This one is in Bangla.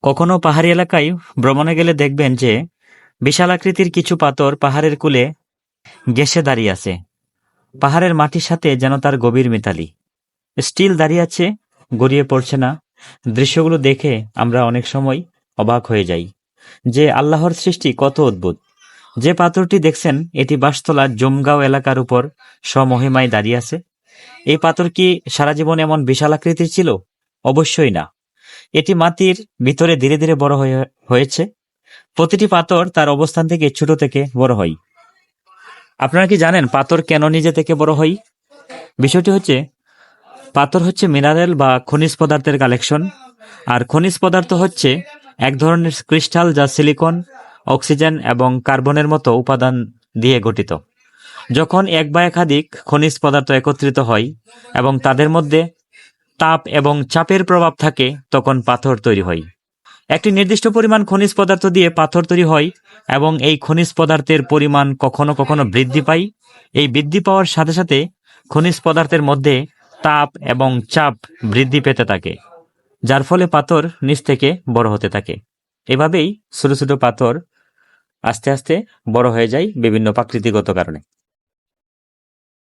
কখনো পাহাড়ি এলাকায় ভ্রমণে গেলে দেখবেন যে বিশাল আকৃতির কিছু পাথর পাহাড়ের কূলে ঘেঁষে দাঁড়িয়ে আছে। পাহাড়ের মাটির সাথে যেন তার গভীর মিতালি। স্টিল দাঁড়িয়ে আছে, গড়িয়ে পড়ছে না। দৃশ্যগুলো দেখে আমরা অনেক সময় অবাক হয়ে যাই যে আল্লাহর সৃষ্টি কত অদ্ভুত। যে পাথরটি দেখছেন এটি বাঁশতলার জমগাঁও এলাকার উপর স্বমহিমায় দাঁড়িয়ে আছে। এই পাথর কি সারা জীবন এমন বিশাল আকৃতির ছিল? অবশ্যই না। এটি মাটির ভিতরে ধীরে ধীরে বড় হয়েছে। প্রতিটি পাথর তার অবস্থান থেকে ছোট থেকে বড় হয়। আপনারা কি জানেন পাথর কেন নিজে থেকে বড় হয়? বিষয়টি হচ্ছে, পাথর হচ্ছে মিনারেল বা খনিজ পদার্থের কালেকশন। আর খনিজ পদার্থ হচ্ছে এক ধরনের ক্রিস্টাল যা সিলিকন, অক্সিজেন এবং কার্বনের মতো উপাদান দিয়ে গঠিত। যখন এক বা একাধিক খনিজ পদার্থ একত্রিত হয় এবং তাদের মধ্যে তাপ এবং চাপের প্রভাব থাকে, তখন পাথর তৈরি হয়। একটি নির্দিষ্ট পরিমাণ খনিজ পদার্থ দিয়ে পাথর তৈরি হয় এবং এই খনিজ পদার্থের পরিমাণ কখনো কখনো বৃদ্ধি পায়। এই বৃদ্ধি পাওয়ার সাথে সাথে খনিজ পদার্থের মধ্যে তাপ এবং চাপ বৃদ্ধি পেতে থাকে, যার ফলে পাথর নিচ থেকে বড় হতে থাকে। এভাবেই ছোট ছোট পাথর আস্তে আস্তে বড় হয়ে যায় বিভিন্ন প্রাকৃতিকগত কারণে।